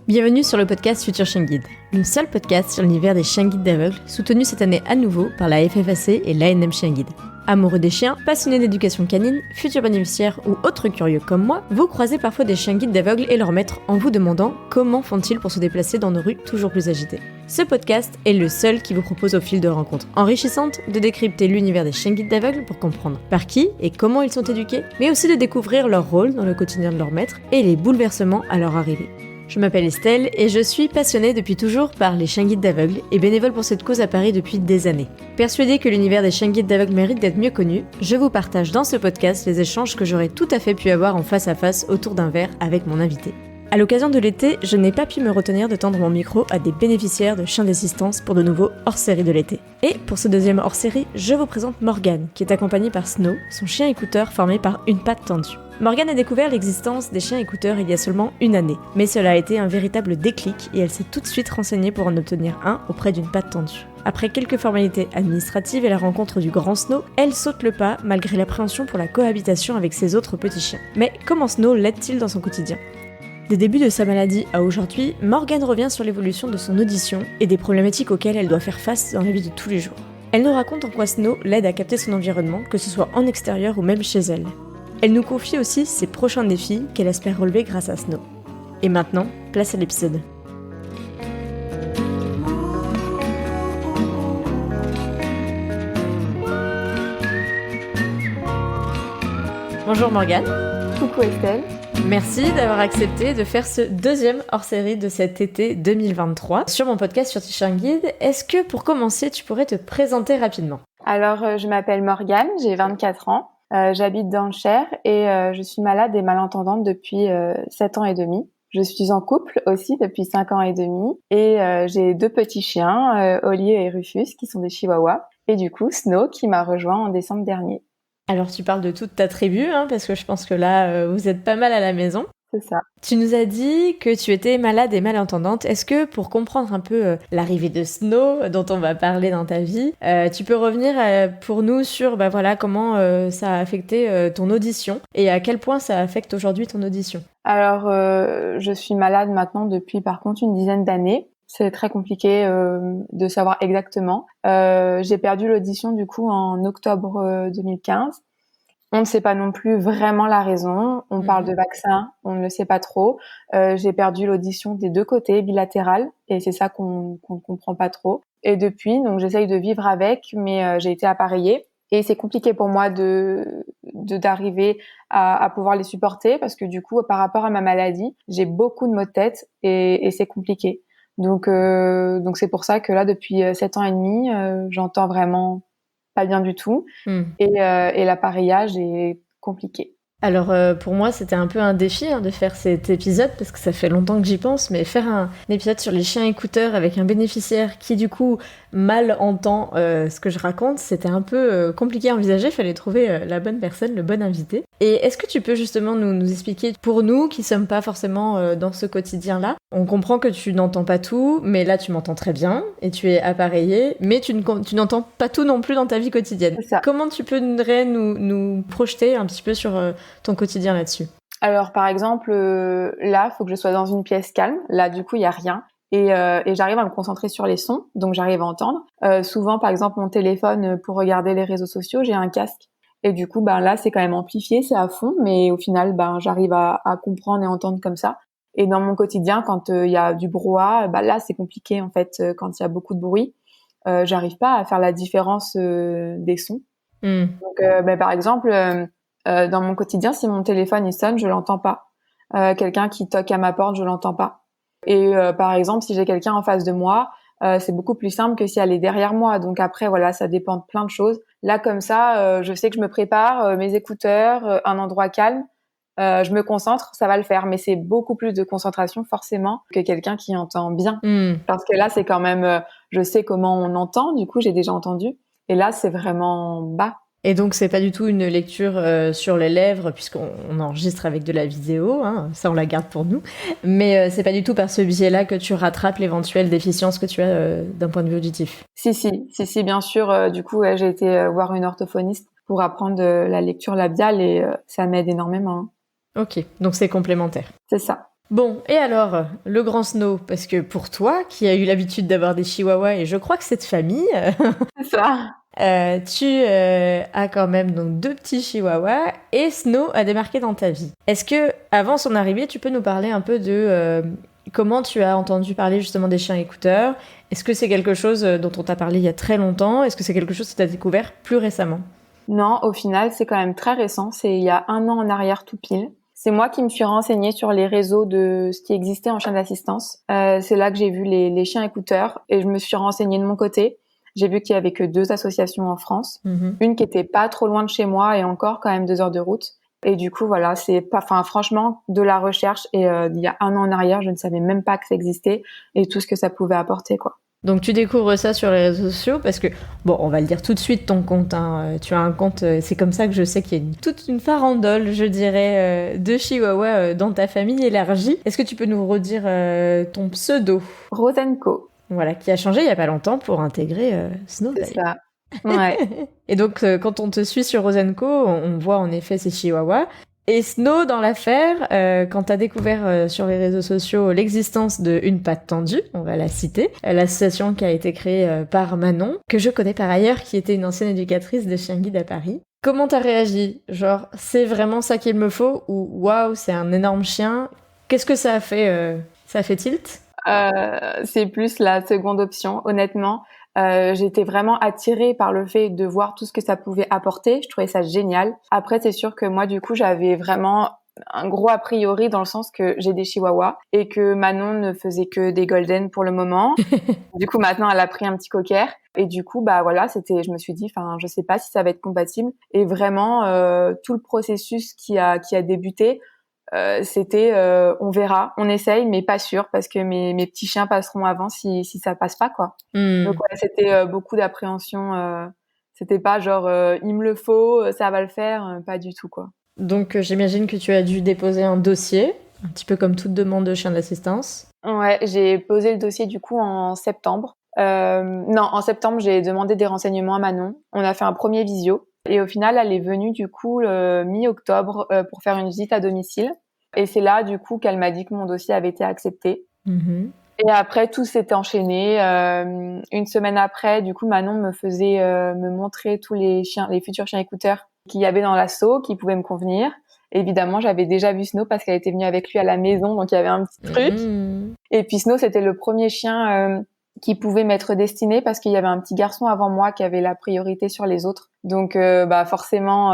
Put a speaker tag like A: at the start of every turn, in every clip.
A: Bienvenue sur le podcast Futur Chien Guide, le seul podcast sur l'univers des chiens guides d'aveugles, soutenu cette année à nouveau par la FFAC et l'ANM Chien Guide. Amoureux des chiens, passionnés d'éducation canine, futurs bénéficiaires ou autres curieux comme moi, vous croisez parfois des chiens guides d'aveugles et leurs maîtres en vous demandant comment font-ils pour se déplacer dans nos rues toujours plus agitées. Ce podcast est le seul qui vous propose au fil de rencontres enrichissantes de décrypter l'univers des chiens guides d'aveugles pour comprendre par qui et comment ils sont éduqués, mais aussi de découvrir leur rôle dans le quotidien de leur maître et les bouleversements à leur arrivée. Je m'appelle Estelle et je suis passionnée depuis toujours par les chiens guides d'aveugles et bénévole pour cette cause à Paris depuis des années. Persuadée que l'univers des chiens guides d'aveugles mérite d'être mieux connu, je vous partage dans ce podcast les échanges que j'aurais tout à fait pu avoir en face à face autour d'un verre avec mon invité. À l'occasion de l'été, je n'ai pas pu me retenir de tendre mon micro à des bénéficiaires de chiens d'assistance pour de nouveaux hors-série de l'été. Et pour ce deuxième hors-série, je vous présente Morgane, qui est accompagnée par Snow, son chien écouteur formé par une patte tendue. Morgane a découvert l'existence des chiens écouteurs il y a seulement une année, mais cela a été un véritable déclic et elle s'est tout de suite renseignée pour en obtenir un auprès d'une patte tendue. Après quelques formalités administratives et la rencontre du grand Snow, elle saute le pas malgré l'appréhension pour la cohabitation avec ses autres petits chiens. Mais comment Snow l'aide-t-il dans son quotidien ? Des débuts de sa maladie à aujourd'hui, Morgane revient sur l'évolution de son audition et des problématiques auxquelles elle doit faire face dans la vie de tous les jours. Elle nous raconte en quoi Snow l'aide à capter son environnement, que ce soit en extérieur ou même chez elle. Elle nous confie aussi ses prochains défis qu'elle espère relever grâce à Snow. Et maintenant, place à l'épisode. Bonjour Morgane.
B: Coucou Estelle.
A: Merci d'avoir accepté de faire ce deuxième hors-série de cet été 2023 sur mon podcast Futur Chien Guide. Est-ce que pour commencer, tu pourrais te présenter rapidement ?
B: Alors, je m'appelle Morgane, j'ai 24 ans, j'habite dans le Cher et je suis malade et malentendante depuis 7 ans et demi. Je suis en couple aussi depuis 5 ans et demi et j'ai 2 petits chiens, Oli et Rufus, qui sont des chihuahuas, et du coup Snow qui m'a rejoint en décembre dernier.
A: Alors tu parles de toute ta tribu, parce que je pense que là, vous êtes pas mal à la maison.
B: C'est ça.
A: Tu nous as dit que tu étais malade et malentendante. Est-ce que pour comprendre un peu l'arrivée de Snow, dont on va parler dans ta vie, tu peux revenir pour nous sur comment ça a affecté ton audition et à quel point ça affecte aujourd'hui ton audition ?
B: Alors, je suis malade maintenant depuis par contre une dizaine d'années. C'est très compliqué de savoir exactement. J'ai perdu l'audition du coup en octobre 2015. On ne sait pas non plus vraiment la raison. On parle de vaccin, on ne le sait pas trop. J'ai perdu l'audition des 2 côtés, bilatérale, et c'est ça qu'on comprend pas trop. Et depuis, donc j'essaye de vivre avec, mais j'ai été appareillée. Et c'est compliqué pour moi d'arriver à pouvoir les supporter parce que du coup, par rapport à ma maladie, j'ai beaucoup de maux de tête et c'est compliqué. Donc c'est pour ça que là, depuis 7 ans et demi, j'entends vraiment pas bien du tout. Et l'appareillage est compliqué.
A: Alors pour moi c'était un peu un défi de faire cet épisode parce que ça fait longtemps que j'y pense, mais faire un épisode sur les chiens écouteurs avec un bénéficiaire qui du coup mal entend ce que je raconte, c'était un peu compliqué à envisager, il fallait trouver la bonne personne, le bon invité. Et est-ce que tu peux justement nous expliquer, pour nous qui sommes pas forcément dans ce quotidien-là, on comprend que tu n'entends pas tout, mais là tu m'entends très bien et tu es appareillée, mais tu n'entends pas tout non plus dans ta vie quotidienne.
B: C'est ça.
A: Comment tu peux nous projeter un petit peu sur ton quotidien là-dessus?
B: Alors par exemple, là, faut que je sois dans une pièce calme. Là, du coup, il y a rien. Et j'arrive à me concentrer sur les sons, donc j'arrive à entendre. Souvent, par exemple, mon téléphone, pour regarder les réseaux sociaux, j'ai un casque. Et du coup, là, c'est quand même amplifié, c'est à fond, mais au final, j'arrive à comprendre et entendre comme ça. Et dans mon quotidien, quand il y a du brouhaha, là, c'est compliqué, en fait, quand il y a beaucoup de bruit. J'arrive pas à faire la différence des sons. Donc, par exemple, dans mon quotidien, si mon téléphone il sonne, je l'entends pas. Quelqu'un qui toque à ma porte, je l'entends pas. Et par exemple, si j'ai quelqu'un en face de moi, c'est beaucoup plus simple que si elle est derrière moi. Donc après, voilà, ça dépend de plein de choses. Là, comme ça, je sais que je me prépare, mes écouteurs, un endroit calme, je me concentre, ça va le faire. Mais c'est beaucoup plus de concentration forcément que quelqu'un qui entend bien. Parce que là, c'est quand même, je sais comment on entend. Du coup, j'ai déjà entendu. Et là, c'est vraiment bas.
A: Et donc, c'est pas du tout une lecture sur les lèvres, puisqu'on enregistre avec de la vidéo, ça on la garde pour nous. Mais c'est pas du tout par ce biais-là que tu rattrapes l'éventuelle déficience que tu as d'un point de vue auditif.
B: Si, bien sûr. Du coup, j'ai été voir une orthophoniste pour apprendre la lecture labiale et ça m'aide énormément.
A: Ok, donc c'est complémentaire.
B: C'est ça.
A: Bon, et alors, le grand Snow, parce que pour toi, qui as eu l'habitude d'avoir des chihuahuas, et je crois que c'est de famille,
B: C'est ça.
A: tu as quand même donc 2 petits chihuahuas, et Snow a démarqué dans ta vie. Est-ce que, avant son arrivée, tu peux nous parler un peu de comment tu as entendu parler justement des chiens écouteurs? Est-ce que c'est quelque chose dont on t'a parlé il y a très longtemps? Est-ce que c'est quelque chose que tu as découvert plus récemment?
B: Non, au final, c'est quand même très récent. C'est il y a 1 an en arrière tout pile. C'est moi qui me suis renseignée sur les réseaux de ce qui existait en chien d'assistance. C'est là que j'ai vu les chiens écouteurs et je me suis renseignée de mon côté. J'ai vu qu'il y avait que 2 associations en France.
A: Mhm.
B: Une qui était pas trop loin de chez moi et encore quand même 2 heures de route. Et du coup, voilà, c'est pas, enfin, franchement, de la recherche. Et il y a 1 an en arrière, je ne savais même pas que ça existait et tout ce que ça pouvait apporter, quoi.
A: Donc tu découvres ça sur les réseaux sociaux parce que, bon, on va le dire tout de suite ton compte, hein. Tu as un compte, c'est comme ça que je sais qu'il y a toute une farandole, je dirais, de chihuahuas dans ta famille élargie. Est-ce que tu peux nous redire ton pseudo?
B: Rosenco,
A: Voilà, qui a changé il y a pas longtemps pour intégrer Snow
B: c'est
A: d'ailleurs.
B: ça. Ouais.
A: Et donc quand on te suit sur Rosenco, on voit en effet ces chihuahuas. Et Snow, dans l'affaire, quand t'as découvert sur les réseaux sociaux l'existence de Une Patte Tendue, on va la citer, l'association qui a été créée par Manon, que je connais par ailleurs, qui était une ancienne éducatrice de chien guide à Paris. Comment t'as réagi? Genre, c'est vraiment ça qu'il me faut? Ou waouh, c'est un énorme chien? Qu'est-ce que ça a fait? Ça a fait tilt?
B: C'est plus la seconde option, honnêtement. J'étais vraiment attirée par le fait de voir tout ce que ça pouvait apporter. Je trouvais ça génial. Après, c'est sûr que moi, du coup, j'avais vraiment un gros a priori dans le sens que j'ai des chihuahuas et que Manon ne faisait que des golden pour le moment. Du coup, maintenant, elle a pris un petit cocker. Et du coup, bah voilà, je me suis dit, enfin, je sais pas si ça va être compatible. Et vraiment, tout le processus qui a débuté, c'était on verra, on essaye, mais pas sûr parce que mes petits chiens passeront avant si ça passe pas, quoi. Donc ouais, c'était beaucoup d'appréhension. C'était pas genre il me le faut, ça va le faire, pas du tout, quoi.
A: Donc j'imagine que tu as dû déposer un dossier, un petit peu comme toute demande de chien d'assistance.
B: Ouais, j'ai posé le dossier du coup en septembre. Non, en septembre, j'ai demandé des renseignements à Manon. On a fait un premier visio. Et au final, elle est venue du coup mi-octobre pour faire une visite à domicile. Et c'est là du coup qu'elle m'a dit que mon dossier avait été accepté.
A: Mhm.
B: Et après, tout s'était enchaîné. Une semaine après, du coup, Manon me montrer tous les chiens, les futurs chiens écouteurs qu'il y avait dans l'assaut, qui pouvaient me convenir. Évidemment, j'avais déjà vu Snow parce qu'elle était venue avec lui à la maison, donc il y avait un petit truc.
A: Mhm.
B: Et puis Snow, c'était le premier chien qui pouvait m'être destiné parce qu'il y avait un petit garçon avant moi qui avait la priorité sur les autres. Donc bah forcément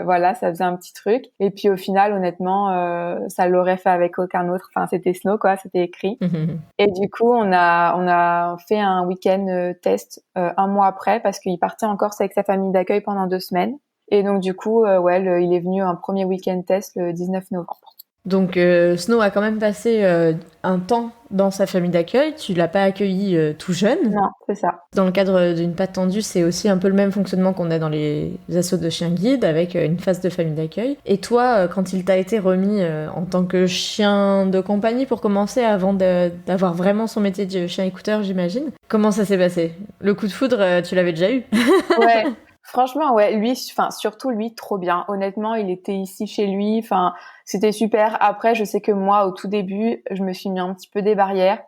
B: voilà, ça faisait un petit truc. Et puis au final, honnêtement, ça l'aurait fait avec aucun autre. Enfin, c'était Snow quoi, c'était écrit.
A: Mhm.
B: Et du coup, on a fait un week-end test 1 mois après parce qu'il partait en Corse avec sa famille d'accueil pendant 2 semaines. Et donc du coup, ouais, il est venu un premier week-end test le 19 novembre.
A: Donc Snow a quand même passé un temps dans sa famille d'accueil. Tu l'as pas accueilli tout jeune.
B: Non, c'est ça.
A: Dans le cadre d'une patte tendue, c'est aussi un peu le même fonctionnement qu'on a dans les assos de chiens guides avec une phase de famille d'accueil. Et toi, quand il t'a été remis en tant que chien de compagnie pour commencer, avant d'avoir vraiment son métier de chien écouteur, j'imagine, comment ça s'est passé? Le coup de foudre, tu l'avais déjà eu?
B: Ouais. Franchement, ouais, lui, enfin, surtout lui, trop bien. Honnêtement, il était ici chez lui. Enfin, c'était super. Après, je sais que moi, au tout début, je me suis mis un petit peu des barrières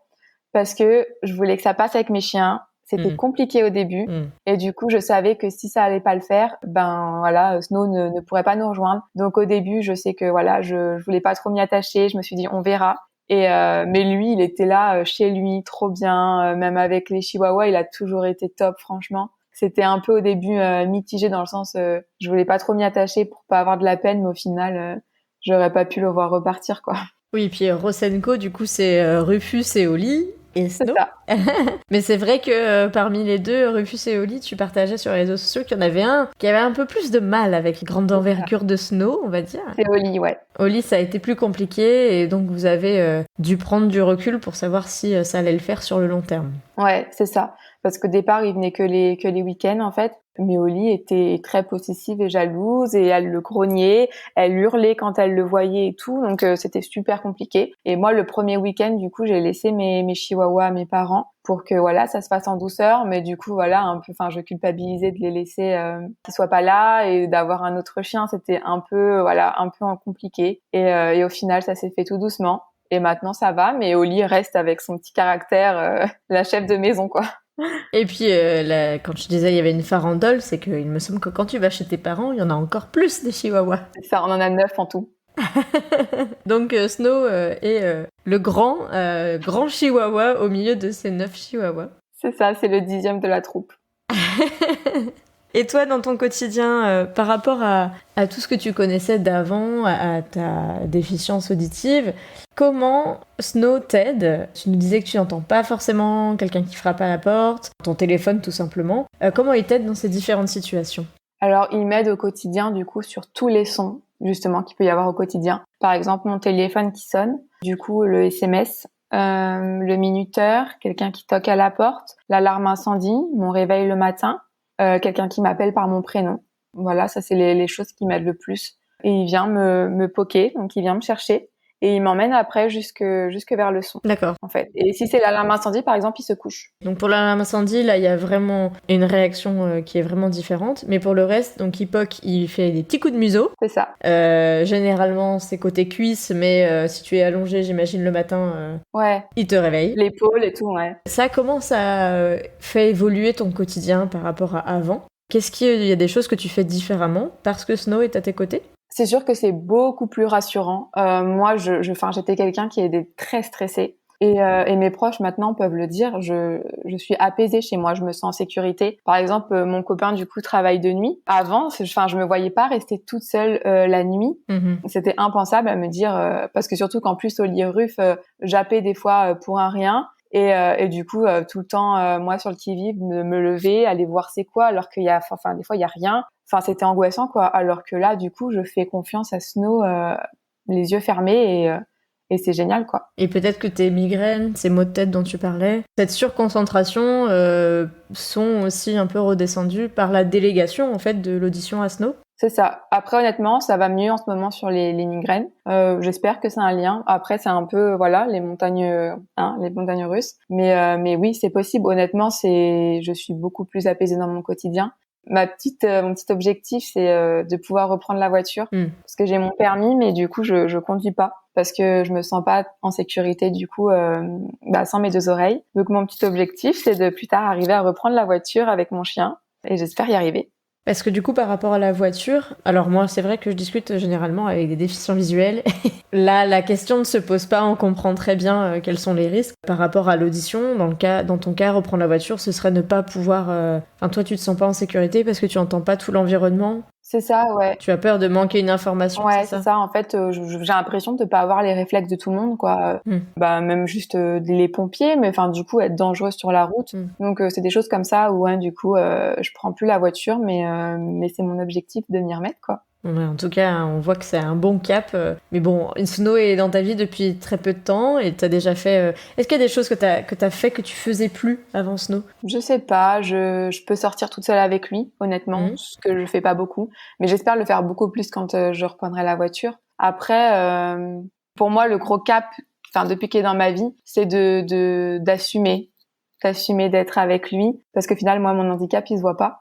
B: parce que je voulais que ça passe avec mes chiens. C'était
A: Mm.
B: compliqué au début.
A: Mm.
B: Et du coup, je savais que si ça allait pas le faire, ben, voilà, Snow ne pourrait pas nous rejoindre. Donc, au début, je sais que, voilà, je voulais pas trop m'y attacher. Je me suis dit, on verra. Et, mais lui, il était là, chez lui, trop bien. Même avec les chihuahuas, il a toujours été top, franchement. C'était un peu au début mitigé dans le sens je voulais pas trop m'y attacher pour pas avoir de la peine, mais au final j'aurais pas pu le voir repartir, quoi.
A: Oui, puis Rosenko, du coup, c'est Rufus et Oli et
B: C'est
A: Snow.
B: ça.
A: Mais c'est vrai que parmi les deux, Rufus et Oli, tu partageais sur les réseaux sociaux qu'il y en avait un qui avait un peu plus de mal avec les grandes envergures de Snow, on va dire.
B: C'est Oli, ouais.
A: Oli, ça a été plus compliqué et donc vous avez dû prendre du recul pour savoir si ça allait le faire sur le long terme.
B: Ouais, c'est ça. Parce qu'au départ, il venait que les week-ends, en fait. Mais Oli était très possessive et jalouse et elle le grognait, elle hurlait quand elle le voyait et tout. Donc, c'était super compliqué. Et moi, le premier week-end, du coup, j'ai laissé mes chihuahuas à mes parents pour que, voilà, ça se fasse en douceur. Mais du coup, voilà, un peu, enfin, je culpabilisais de les laisser qu'ils soient pas là et d'avoir un autre chien. C'était un peu, voilà, un peu compliqué. Et au final, ça s'est fait tout doucement. Et maintenant, ça va, mais Oli reste avec son petit caractère, la chef de maison, quoi.
A: Et puis, quand je disais il y avait une farandole, c'est qu'il me semble que quand tu vas chez tes parents, il y en a encore plus des chihuahuas.
B: C'est ça, on en a 9 en tout.
A: Donc Snow est le grand chihuahua au milieu de ces 9 chihuahuas.
B: C'est ça, c'est le 10e de la troupe.
A: Et toi, dans ton quotidien, par rapport à tout ce que tu connaissais d'avant, à ta déficience auditive, comment Snow t'aide? Tu nous disais que tu n'entends pas forcément quelqu'un qui frappe à la porte, ton téléphone tout simplement. Comment il t'aide dans ces différentes situations?
B: Alors, il m'aide au quotidien, du coup, sur tous les sons, justement, qu'il peut y avoir au quotidien. Par exemple, mon téléphone qui sonne, du coup, le SMS, le minuteur, quelqu'un qui toque à la porte, l'alarme incendie, mon réveil le matin, quelqu'un qui m'appelle par mon prénom. Voilà, ça c'est les choses qui m'aident le plus. Et il vient me poker, donc il vient me chercher et il m'emmène après jusque vers le son.
A: D'accord.
B: En fait. Et si c'est l'alarme incendie, par exemple, il se couche.
A: Donc pour l'alarme incendie, là, il y a vraiment une réaction qui est vraiment différente. Mais pour le reste, donc il poque, il fait des petits coups de museau.
B: C'est ça.
A: Généralement, c'est côté cuisse, mais si tu es allongé, j'imagine le matin,
B: ouais.
A: Il te réveille.
B: L'épaule et tout, ouais.
A: Ça, comment ça fait évoluer ton quotidien par rapport à avant? Qu'est-ce qu'il y a des choses que tu fais différemment parce que Snow est à tes côtés?
B: C'est sûr que c'est beaucoup plus rassurant. Moi, j'étais quelqu'un qui était très stressé. Et mes proches maintenant peuvent le dire, je suis apaisée chez moi, je me sens en sécurité. Par exemple, mon copain du coup travaille de nuit. Avant, je me voyais pas rester toute seule la nuit. C'était impensable à me dire parce que surtout qu'en plus au lit Ruff, jappais des fois pour un rien. Et du coup, tout le temps, moi sur le qui-vive, me lever, aller voir c'est quoi, alors qu'il y a, enfin des fois il y a rien. Enfin, c'était angoissant quoi. Alors que là, du coup, je fais confiance à Snow, les yeux fermés et c'est génial quoi.
A: Et peut-être que tes migraines, ces maux de tête dont tu parlais, cette surconcentration sont aussi un peu redescendues par la délégation en fait de l'audition à Snow.
B: C'est ça. Après, honnêtement, ça va mieux en ce moment sur les migraines. J'espère que c'est un lien. Après, c'est un peu, voilà, les montagnes russes. Mais oui, c'est possible. Honnêtement, je suis beaucoup plus apaisée dans mon quotidien. Mon petit objectif, c'est de pouvoir reprendre la voiture. Parce que j'ai mon permis, mais du coup, je conduis pas. Parce que je me sens pas en sécurité, du coup, sans mes 2 oreilles. Donc, mon petit objectif, c'est de plus tard arriver à reprendre la voiture avec mon chien. Et j'espère y arriver.
A: Parce que du coup, par rapport à la voiture, alors moi, c'est vrai que je discute généralement avec des déficients visuels. Là, la question ne se pose pas, on comprend très bien quels sont les risques. Par rapport à l'audition, dans ton cas, reprendre la voiture, ce serait ne pas pouvoir... toi, tu te sens pas en sécurité parce que tu entends pas tout l'environnement.
B: C'est ça, ouais.
A: Tu as peur de manquer une information,
B: ouais, c'est ça. En fait, j'ai l'impression de pas avoir les réflexes de tout le monde, quoi. Même juste les pompiers, mais enfin, du coup, être dangereuse sur la route. Donc, c'est des choses comme ça où, du coup, je prends plus la voiture, mais c'est mon objectif de m'y remettre, quoi.
A: Ouais, en tout cas, on voit que c'est un bon cap. Mais bon, Snow est dans ta vie depuis très peu de temps et t'as déjà fait... Est-ce qu'il y a des choses que t'as fait que tu faisais plus avant Snow?
B: Je sais pas, je peux sortir toute seule avec lui, honnêtement, ce que je fais pas beaucoup. Mais j'espère le faire beaucoup plus quand je reprendrai la voiture. Après, pour moi, le gros cap, depuis qu'il est dans ma vie, c'est d'assumer d'être avec lui. Parce que finalement, moi, mon handicap, il se voit pas.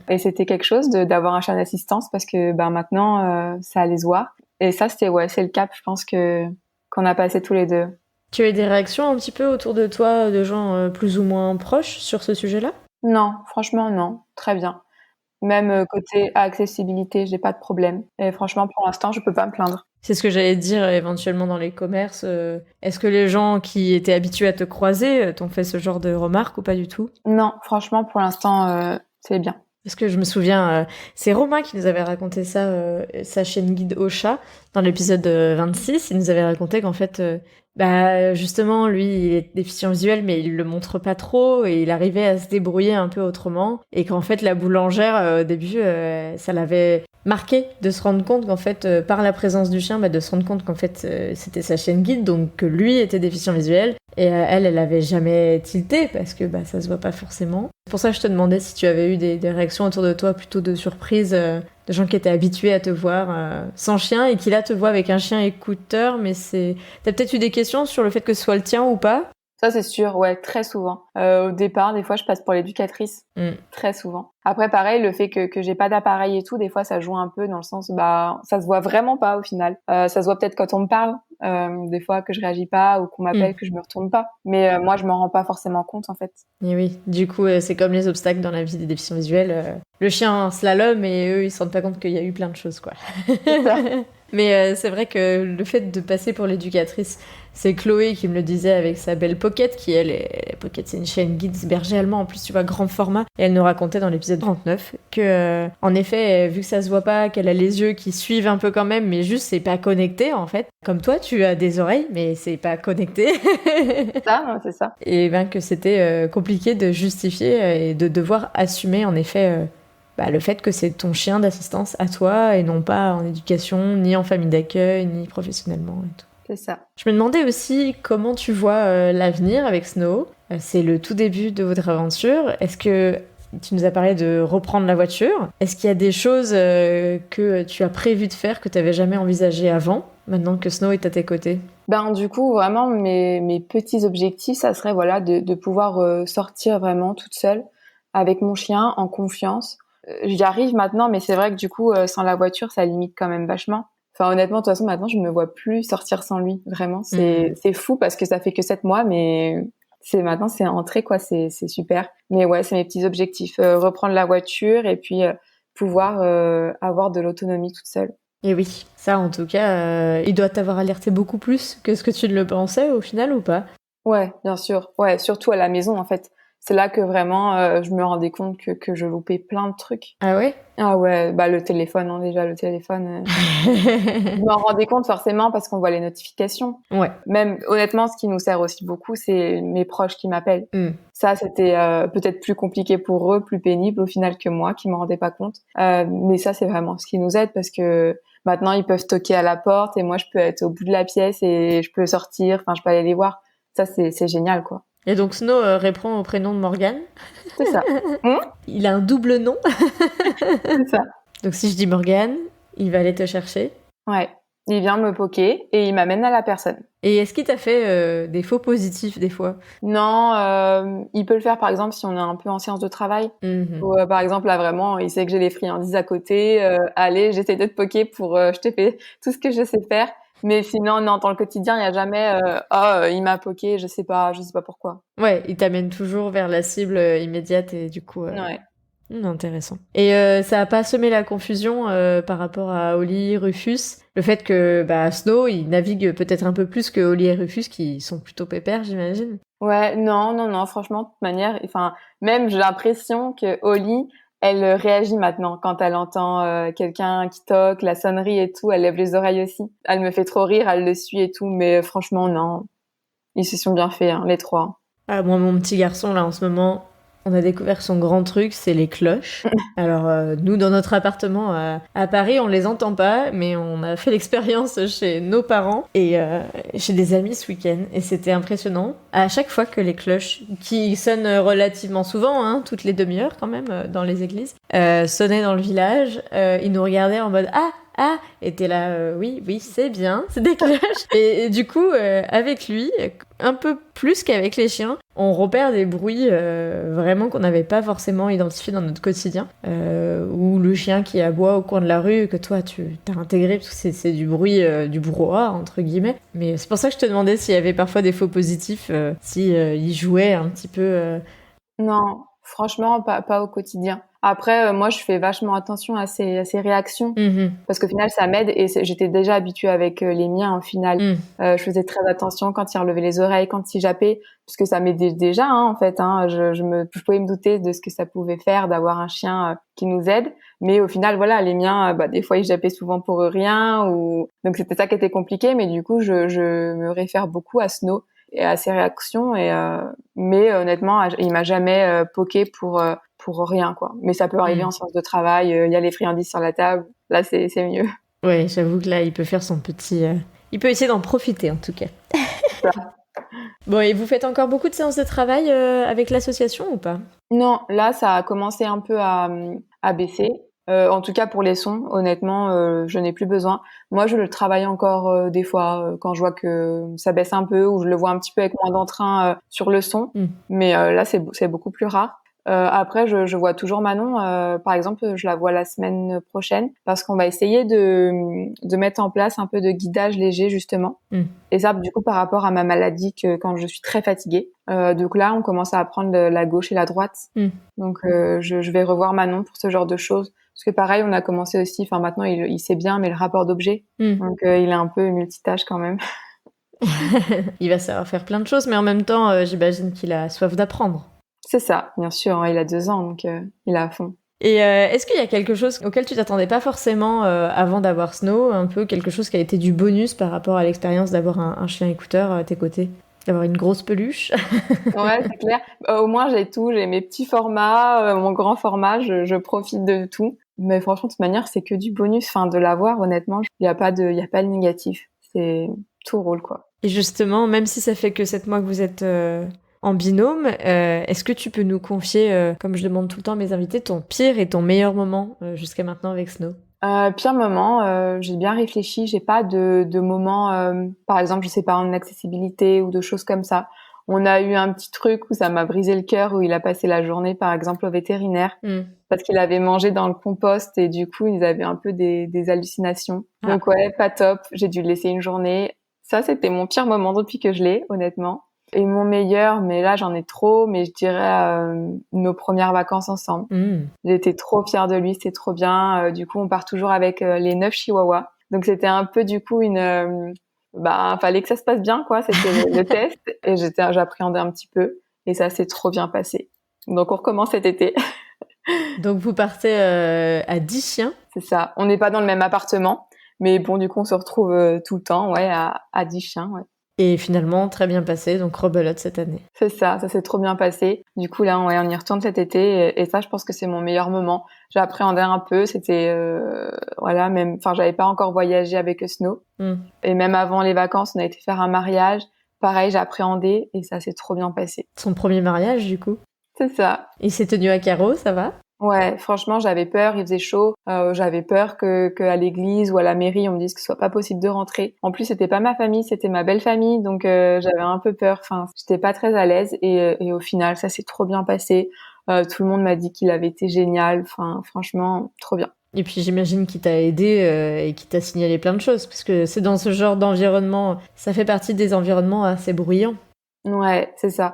B: Et c'était quelque chose d'avoir un chien d'assistance parce que maintenant ça allait se voir. Et ça c'est le cap, je pense qu'on a passé tous les deux.
A: Tu as eu des réactions un petit peu autour de toi de gens plus ou moins proches sur ce sujet-là?
B: Non, franchement non, très bien. Même côté accessibilité, j'ai pas de problème. Et franchement pour l'instant, je peux pas me plaindre.
A: C'est ce que j'allais dire éventuellement dans les commerces. Est-ce que les gens qui étaient habitués à te croiser t'ont fait ce genre de remarques ou pas du tout?
B: Non, franchement pour l'instant c'est bien.
A: Parce que je me souviens, c'est Romain qui nous avait raconté ça, sa chaîne guide au chat, dans l'épisode 26. Il nous avait raconté qu'en fait, justement, lui, il est déficient visuel, mais il le montre pas trop, et il arrivait à se débrouiller un peu autrement. Et qu'en fait, la boulangère, au début, ça l'avait marqué de se rendre compte qu'en fait, par la présence du chien, de se rendre compte qu'en fait, c'était sa chaîne guide, donc que lui était déficient visuel. Et elle avait jamais tilté parce que ça se voit pas forcément. C'est pour ça que je te demandais si tu avais eu des réactions autour de toi plutôt de surprise, de gens qui étaient habitués à te voir sans chien et qui là te voient avec un chien écouteur, mais t'as peut-être eu des questions sur le fait que ce soit le tien ou pas?
B: Ça, c'est sûr, ouais, très souvent. Au départ, des fois, je passe pour l'éducatrice. Très souvent. Après, pareil, le fait que j'ai pas d'appareil et tout, des fois, ça joue un peu dans le sens, ça se voit vraiment pas au final. Ça se voit peut-être quand on me parle, des fois que je réagis pas ou qu'on m'appelle, que je me retourne pas. Mais moi, je m'en rends pas forcément compte, en fait.
A: Et oui, du coup, c'est comme les obstacles dans la vie des déficients visuels. Le chien slalom et eux, ils se rendent pas compte qu'il y a eu plein de choses, quoi.
B: C'est ça.
A: Mais c'est vrai que le fait de passer pour l'éducatrice, c'est Chloé qui me le disait avec sa belle Pocket, qui Pocket, c'est une chaîne guide berger allemand, en plus tu vois, grand format. Et elle nous racontait dans l'épisode 39 que, en effet, vu que ça se voit pas, qu'elle a les yeux qui suivent un peu quand même, mais juste c'est pas connecté en fait. Comme toi, tu as des oreilles, mais c'est pas connecté.
B: Ça, non, c'est ça.
A: Et ben que c'était compliqué de justifier et de devoir assumer en effet le fait que c'est ton chien d'assistance à toi et non pas en éducation, ni en famille d'accueil, ni professionnellement et tout.
B: C'est ça.
A: Je me demandais aussi comment tu vois l'avenir avec Snow. C'est le tout début de votre aventure. Est-ce que tu nous as parlé de reprendre la voiture? Est-ce qu'il y a des choses que tu as prévu de faire que tu n'avais jamais envisagées avant, maintenant que Snow est à tes côtés?
B: Du coup, vraiment, mes petits objectifs, ça serait voilà de pouvoir sortir vraiment toute seule avec mon chien en confiance. J'y arrive maintenant, mais c'est vrai que du coup, sans la voiture, ça limite quand même vachement. Enfin, honnêtement, de toute façon, maintenant, je me vois plus sortir sans lui. Vraiment, c'est fou parce que ça fait que 7 mois, mais maintenant, c'est entré, quoi. C'est super. Mais ouais, c'est mes petits objectifs. Reprendre la voiture et puis pouvoir avoir de l'autonomie toute seule.
A: Et oui, ça en tout cas, il doit t'avoir alerté beaucoup plus que ce que tu ne le pensais au final ou pas?
B: Ouais, bien sûr. Ouais, surtout à la maison, en fait. C'est là que vraiment, je me rendais compte que je loupais plein de trucs.
A: Ah ouais?
B: Ah ouais, le téléphone, hein, déjà, le téléphone. Je m'en rendais compte forcément parce qu'on voit les notifications.
A: Ouais.
B: Même, honnêtement, ce qui nous sert aussi beaucoup, c'est mes proches qui m'appellent. Ça, c'était peut-être plus compliqué pour eux, plus pénible au final que moi, qui m'en rendais pas compte. Mais ça, c'est vraiment ce qui nous aide parce que maintenant, ils peuvent toquer à la porte et moi, je peux être au bout de la pièce et je peux sortir, enfin, je peux aller les voir. Ça, c'est génial, quoi.
A: Et donc Snow répond au prénom de Morgane.
B: C'est ça.
A: Il a un double nom.
B: C'est ça.
A: Donc si je dis Morgane, il va aller te chercher.
B: Ouais. Il vient me poker et il m'amène à la personne.
A: Et est-ce qu'il t'a fait des faux positifs des fois?
B: Non, il peut le faire par exemple si on est un peu en séance de travail. Ou par exemple là vraiment, il sait que j'ai les friandises à côté. Allez, j'essaie de te poker pour je te fais tout ce que je sais faire. Mais sinon, non, dans le quotidien, il n'y a jamais il m'a poké, je sais pas pourquoi.
A: Ouais, il t'amène toujours vers la cible immédiate et du coup.
B: Ouais.
A: Intéressant. Et ça a pas semé la confusion par rapport à Oli, Rufus, le fait que Snow il navigue peut-être un peu plus que Oli et Rufus qui sont plutôt pépères, j'imagine.
B: Ouais, non, franchement, de toute manière, enfin, même j'ai l'impression que Oli, elle réagit maintenant quand elle entend quelqu'un qui toque, la sonnerie et tout, elle lève les oreilles aussi. Elle me fait trop rire, elle le suit et tout, mais franchement, non. Ils se sont bien faits, hein, les trois.
A: Ah, moi, mon petit garçon, là, en ce moment, on a découvert son grand truc, c'est les cloches. Alors, nous, dans notre appartement à Paris, on les entend pas, mais on a fait l'expérience chez nos parents et chez des amis ce week-end. Et c'était impressionnant. À chaque fois que les cloches, qui sonnent relativement souvent, hein, toutes les demi-heures quand même, dans les églises, sonnaient dans le village, ils nous regardaient en mode « Ah !» Et t'es là, oui, c'est bien, c'est des cloches. Et du coup, avec lui, un peu plus qu'avec les chiens, on repère des bruits vraiment qu'on n'avait pas forcément identifiés dans notre quotidien. Ou le chien qui aboie au coin de la rue, que toi, tu t'as intégré, parce que c'est du bruit, du brouhaha, entre guillemets. Mais c'est pour ça que je te demandais s'il y avait parfois des faux positifs, si ils jouaient un petit peu...
B: Non, franchement, pas au quotidien. Après, moi, je fais vachement attention à ces réactions parce qu'au final, ça m'aide et j'étais déjà habituée avec les miens. Au final, je faisais très attention quand ils relevaient les oreilles, quand ils jappaient, parce que ça m'aidait déjà, hein, en fait. Hein, je pouvais me douter de ce que ça pouvait faire d'avoir un chien qui nous aide, mais au final, voilà, les miens, des fois, ils jappaient souvent pour rien, ou donc c'était ça qui était compliqué. Mais du coup, je me réfère beaucoup à Snow et à ses réactions mais honnêtement il m'a jamais poké pour rien, quoi. Mais ça peut arriver en séance de travail, il y a les friandises sur la table, là c'est mieux.
A: Ouais, j'avoue que là il peut faire son petit il peut essayer d'en profiter en tout cas. Bon, et vous faites encore beaucoup de séances de travail avec l'association ou pas?
B: Non, là ça a commencé un peu à baisser. En tout cas pour les sons, honnêtement, je n'ai plus besoin. Moi, je le travaille encore des fois quand je vois que ça baisse un peu ou je le vois un petit peu avec moins d'entrain sur le son. Mais là, c'est beaucoup plus rare. Après, je vois toujours Manon. Par exemple, je la vois la semaine prochaine parce qu'on va essayer de mettre en place un peu de guidage léger justement. Et ça, du coup, par rapport à ma maladie, que quand je suis très fatiguée. Donc là, on commence à apprendre la gauche et la droite. Donc, je vais revoir Manon pour ce genre de choses. Parce que pareil, on a commencé aussi. Enfin, maintenant, il sait bien, mais le rapport d'objet. Donc, il est un peu multitâche quand même.
A: Il va savoir faire plein de choses, mais en même temps, j'imagine qu'il a soif d'apprendre.
B: C'est ça, bien sûr. Hein, il a 2 ans, donc il est à fond.
A: Et est-ce qu'il y a quelque chose auquel tu t'attendais pas forcément avant d'avoir Snow, un peu quelque chose qui a été du bonus par rapport à l'expérience d'avoir un chien écouteur à tes côtés, d'avoir une grosse peluche?
B: Ouais, c'est clair. Au moins, j'ai tout. J'ai mes petits formats, mon grand format. Je profite de tout. Mais franchement, de toute manière, c'est que du bonus. Enfin, de l'avoir, honnêtement, il y a pas de négatif. C'est tout roule, quoi.
A: Et justement, même si ça fait que 7 mois que vous êtes en binôme, est-ce que tu peux nous confier, comme je demande tout le temps à mes invités, ton pire et ton meilleur moment jusqu'à maintenant avec Snow?
B: Pire moment, j'ai bien réfléchi. J'ai pas de moment, par exemple, je sais pas, en accessibilité ou de choses comme ça. On a eu un petit truc où ça m'a brisé le cœur, où il a passé la journée, par exemple, au vétérinaire, parce qu'il avait mangé dans le compost et du coup, il avait un peu des hallucinations. Donc ouais, pas top. J'ai dû le laisser une journée. Ça, c'était mon pire moment depuis que je l'ai, honnêtement. Et mon meilleur, mais là, j'en ai trop, mais je dirais nos premières vacances ensemble. J'étais trop fière de lui, c'était trop bien. Du coup, on part toujours avec les 9 chihuahuas. Donc, c'était un peu, du coup, fallait que ça se passe bien, quoi. C'était le test. Et j'appréhendais un petit peu. Et ça s'est trop bien passé. Donc, on recommence cet été.
A: Donc, vous partez à 10 chiens?
B: C'est ça. On n'est pas dans le même appartement. Mais bon, du coup, on se retrouve tout le temps, ouais, à 10 chiens, ouais.
A: Et finalement, très bien passé, donc rebelote cette année.
B: C'est ça s'est trop bien passé. Du coup, là, on y retourne cet été. Et ça, je pense que c'est mon meilleur moment. J'appréhendais un peu, c'était... j'avais pas encore voyagé avec Snow. Et même avant les vacances, on a été faire un mariage. Pareil, j'appréhendais et ça s'est trop bien passé.
A: Son premier mariage, du coup?
B: C'est ça.
A: Il s'est tenu à carreau, ça va?
B: Ouais, franchement, j'avais peur, il faisait chaud. J'avais peur que à l'église ou à la mairie, on me dise que ce soit pas possible de rentrer. En plus, c'était pas ma famille, c'était ma belle famille, donc j'avais un peu peur. Enfin, j'étais pas très à l'aise et au final, ça s'est trop bien passé. Tout le monde m'a dit qu'il avait été génial. Enfin, franchement, trop bien.
A: Et puis j'imagine qu'il t'a aidé et qu'il t'a signalé plein de choses, parce que c'est dans ce genre d'environnement, ça fait partie des environnements assez bruyants.
B: Ouais, c'est ça.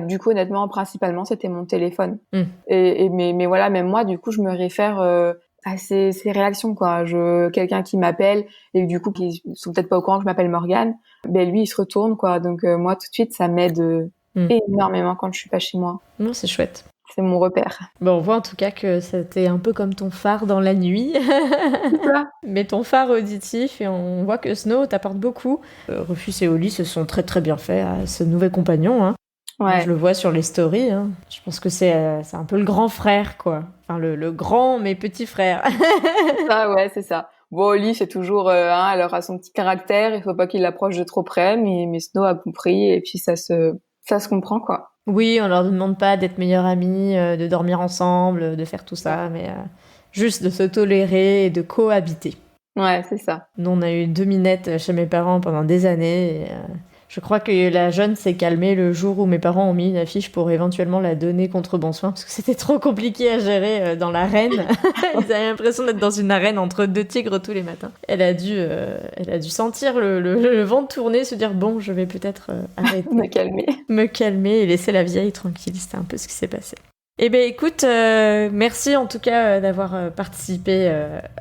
B: Du coup, honnêtement, principalement, c'était mon téléphone. Mais voilà, même moi, du coup, je me réfère à ces réactions, quoi. Quelqu'un qui m'appelle et du coup, qui sont peut-être pas au courant que je m'appelle Morgane, ben lui, il se retourne, quoi. Donc moi, tout de suite, ça m'aide énormément quand je suis pas chez moi.
A: Non, c'est chouette.
B: C'est mon repère.
A: Bon, on voit en tout cas que c'était un peu comme ton phare dans la nuit. Mais ton phare auditif, et on voit que Snow t'apporte beaucoup. Rufus et Oli se sont très très bien faits à ce nouvel compagnon. Hein.
B: Ouais.
A: Je le vois sur les stories. Hein. Je pense que c'est un peu le grand frère, quoi. Enfin, le grand mais petit frère.
B: Ah ouais, c'est ça. Bon, Oli, c'est toujours... elle aura son petit caractère, il faut pas qu'il l'approche de trop près, mais Snow a compris, et puis ça se comprend, quoi.
A: Oui, on leur demande pas d'être meilleurs amis, de dormir ensemble, de faire tout ça, mais juste de se tolérer et de cohabiter.
B: Ouais, c'est ça.
A: Nous, on a eu 2 minettes chez mes parents pendant des années. Et, je crois que la jeune s'est calmée le jour où mes parents ont mis une affiche pour éventuellement la donner contre bon soin, parce que c'était trop compliqué à gérer dans l'arène. Ils avaient l'impression d'être dans une arène entre 2 tigres tous les matins. Elle a dû sentir le vent tourner, se dire bon, je vais peut-être arrêter. Me calmer et laisser la vieille tranquille. C'était un peu ce qui s'est passé. Eh bien écoute, merci en tout cas d'avoir participé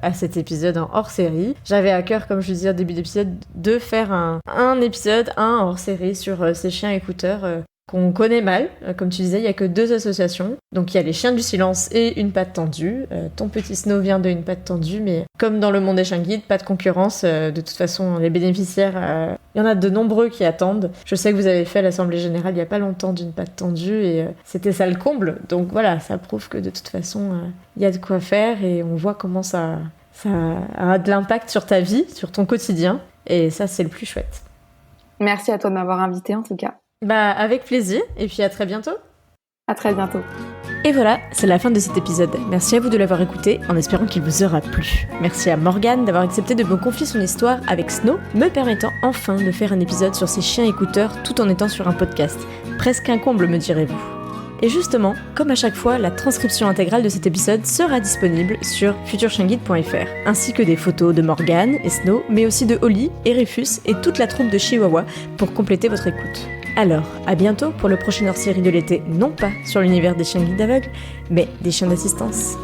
A: à cet épisode en hors-série. J'avais à cœur, comme je disais au début d'épisode, de faire un épisode, un hors-série sur ces chiens écouteurs qu'on connaît mal. Comme tu disais, il n'y a que 2 associations. Donc il y a les chiens du silence et une patte tendue. Ton petit Snow vient de une patte tendue, mais comme dans le monde des chiens guides, pas de concurrence. De toute façon, les bénéficiaires, il y en a de nombreux qui attendent. Je sais que vous avez fait l'Assemblée Générale il n'y a pas longtemps d'une patte tendue et c'était ça le comble. Donc voilà, ça prouve que de toute façon, il y a de quoi faire et on voit comment ça a de l'impact sur ta vie, sur ton quotidien. Et ça, c'est le plus chouette.
B: Merci à toi de m'avoir invitée en tout cas.
A: Bah, avec plaisir, et puis à très bientôt.
B: À très bientôt.
A: Et voilà, c'est la fin de cet épisode. Merci à vous de l'avoir écouté, en espérant qu'il vous aura plu. Merci à Morgane d'avoir accepté de me confier son histoire avec Snow, me permettant enfin de faire un épisode sur ces chiens écouteurs tout en étant sur un podcast. Presque un comble, me direz-vous. Et justement, comme à chaque fois, la transcription intégrale de cet épisode sera disponible sur futurchienguide.fr, ainsi que des photos de Morgane et Snow, mais aussi de Holly et Rufus et toute la troupe de Chihuahua pour compléter votre écoute. Alors, à bientôt pour le prochain hors-série de l'été, non pas sur l'univers des chiens guides aveugles, mais des chiens d'assistance.